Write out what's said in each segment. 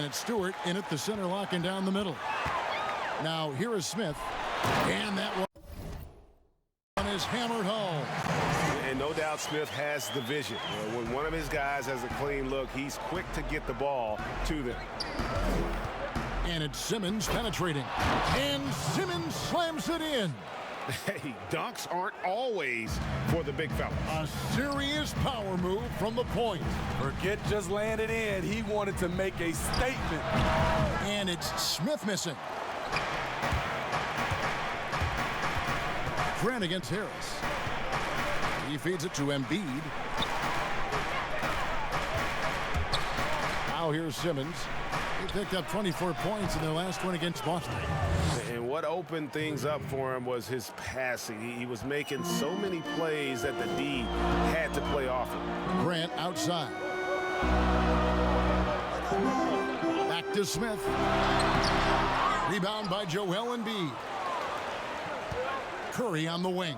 And it's Stewart in at the center, locking down the middle. Now here is Smith. And that one is hammered home. And no doubt Smith has the vision. When one of his guys has a clean look, he's quick to get the ball to them. And it's Simmons penetrating. And Simmons slams it in. Hey, dunks aren't always for the big fella. A serious power move from the point. Forget just laying it in. He wanted to make a statement. And it's Smith missing. Grant against Harris. He feeds it to Embiid. Now here's Simmons. He picked up 24 points in their last one against Boston. And what opened things up for him was his passing. He was making so many plays that the D had to play off him. Grant outside. Back to Smith. Rebound by Joel Embiid. Curry on the wing.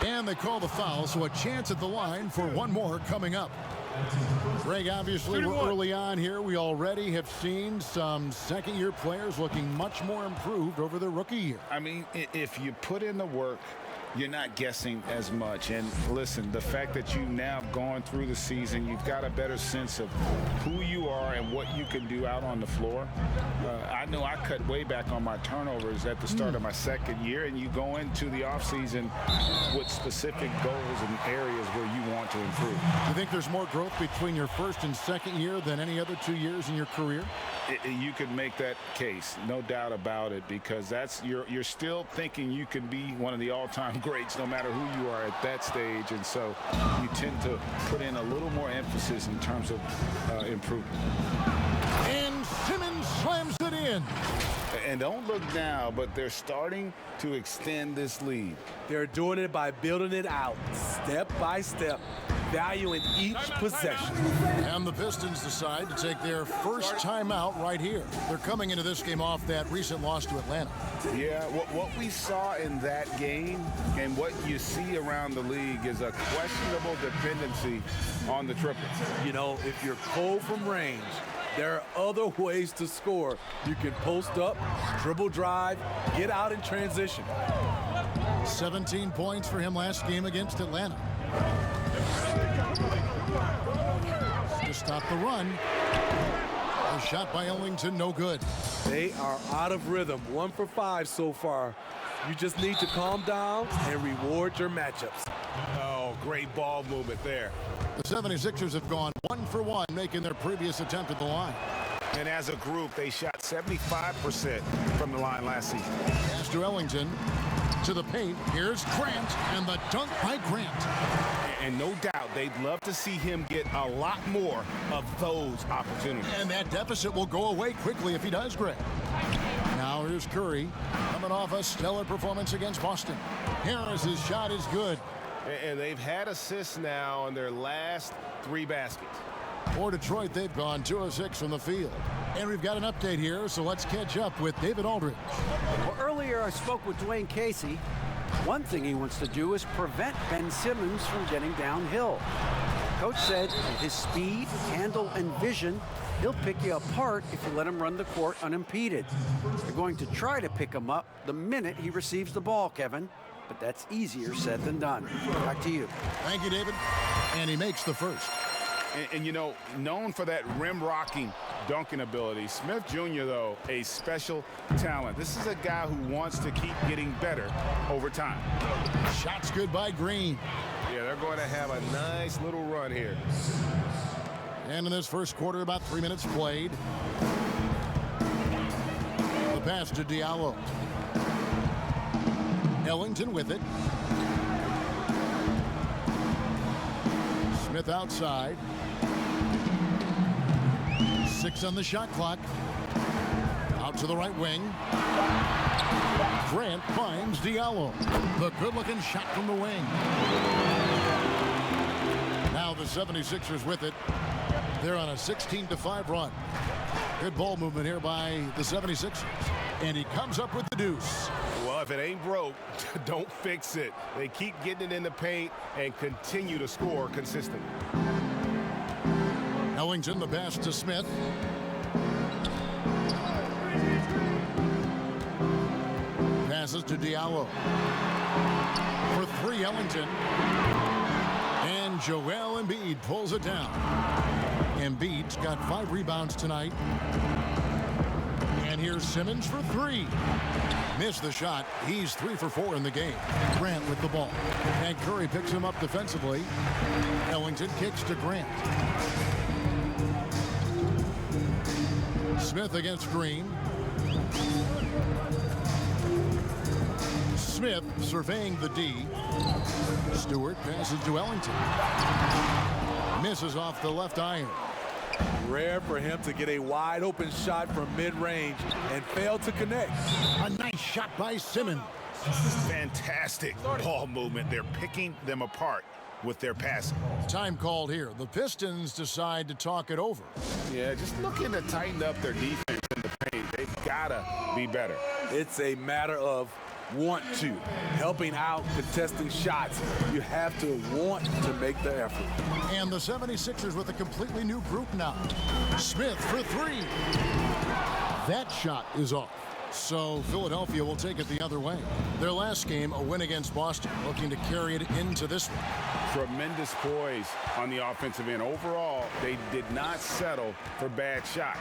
And they call the foul, so a chance at the line for one more coming up. Greg, obviously we're early on here. We already have seen some second-year players looking much more improved over their rookie year. I mean, if you put in the work, you're not guessing as much. And listen, the fact that you've now gone through the season, you've got a better sense of who you are and what you can do out on the floor. I know I cut way back on my turnovers at the start of my second year, and you go into the offseason with specific goals and areas where you want to improve. Do you think there's more growth between your first and second year than any other 2 years in your career? You could make that case, no doubt about it, because that's you're still thinking you can be one of the all-time greats no matter who you are at that stage, and so you tend to put in a little more emphasis in terms of improvement. And Simmons slams it in. And don't look now, but they're starting to extend this lead. They're doing it by building it out, step by step, valuing each possession. And the Pistons decide to take their first timeout right here. They're coming into this game off that recent loss to Atlanta. Yeah, what we saw in that game and what you see around the league is a questionable dependency on the triplets. You know, if you're cold from range, there are other ways to score. You can post up, dribble drive, get out in transition. 17 points for him last game against Atlanta. To stop the run. A shot by Ellington, no good. They are out of rhythm. 1 for 5 so far. You just need to calm down and reward your matchups. Oh, great ball movement there. The 76ers have gone 1 for 1, making their previous attempt at the line. And as a group, they shot 75% from the line last season. Pass to Ellington. To the paint. Here's Grant, and the dunk by Grant. And no doubt they'd love to see him get a lot more of those opportunities. And that deficit will go away quickly if he does, Greg. Now here's Curry coming off a stellar performance against Boston. Harris's shot is good. And they've had assists now on their last 3 baskets. For Detroit, they've gone 2 of 6 from the field. And we've got an update here, so let's catch up with David Aldridge. Well, earlier I spoke with Dwayne Casey. One thing he wants to do is prevent Ben Simmons from getting downhill. Coach said with his speed, handle, and vision, he'll pick you apart if you let him run the court unimpeded. They're going to try to pick him up the minute he receives the ball, Kevin. But that's easier said than done. Back to you. Thank you, David. And he makes the first. And you know, known for that rim-rocking dunking ability, Smith Jr., though, a special talent. This is a guy who wants to keep getting better over time. Shots good by Green. Yeah, they're going to have a nice little run here. And in this first quarter, about 3 minutes played. The pass to Diallo. Ellington with it. Smith outside. 6 on the shot clock. Out to the right wing. Grant finds Diallo. The good-looking shot from the wing. Now the 76ers with it. They're on a 16-5 run. Good ball movement here by the 76ers. And he comes up with the deuce. Well, if it ain't broke, don't fix it. They keep getting it in the paint and continue to score consistently. Ellington the pass to Smith. Passes to Diallo. For three, Ellington. And Joel Embiid pulls it down. Embiid's got 5 rebounds tonight. And here's Simmons for 3. Missed the shot. He's 3 for 4 in the game. Grant with the ball. And Curry picks him up defensively. Ellington kicks to Grant. Smith against Green. Smith surveying the D. Stewart passes to Ellington. Misses off the left iron. Rare for him to get a wide open shot from mid-range and fail to connect. A nice shot by Simmons. Fantastic ball movement. They're picking them apart with their passing. Time called here. The Pistons decide to talk it over. Yeah, just looking to tighten up their defense in the paint. They've got to be better. It's a matter of want to. Helping out, contesting shots. You have to want to make the effort. And the 76ers with a completely new group now. Smith for 3. That shot is off. So Philadelphia will take it the other way. Their last game, a win against Boston, looking to carry it into this one. Tremendous poise on the offensive end. Overall, they did not settle for bad shots.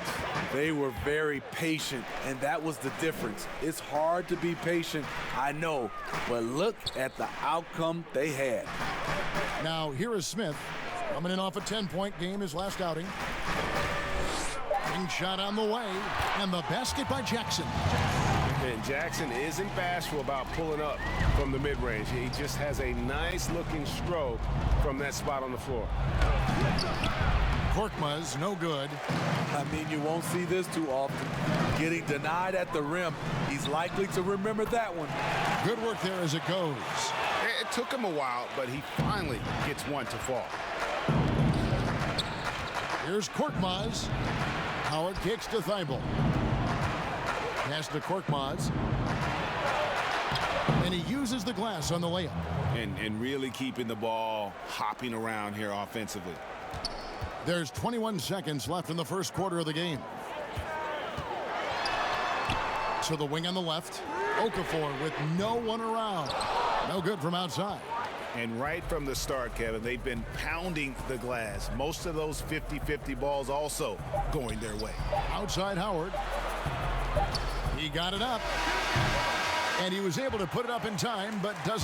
They were very patient, and that was the difference. It's hard to be patient, I know, but look at the outcome they had. Now, here is Smith, coming in off a 10-point game his last outing. Shot on the way, and the basket by Jackson. And Jackson isn't bashful about pulling up from the mid-range. He just has a nice-looking stroke from that spot on the floor. Korkmaz, no good. I mean, you won't see this too often. Getting denied at the rim, he's likely to remember that one. Good work there as it goes. It took him a while, but he finally gets one to fall. Here's Korkmaz. Howard kicks to Thibault. Pass to Korkmaz. And he uses the glass on the layup. And really keeping the ball hopping around here offensively. There's 21 seconds left in the first quarter of the game. To the wing on the left. Okafor with no one around. No good from outside. And right from the start, Kevin, they've been pounding the glass. Most of those 50-50 balls also going their way. Outside Howard. He got it up. And he was able to put it up in time, but doesn't.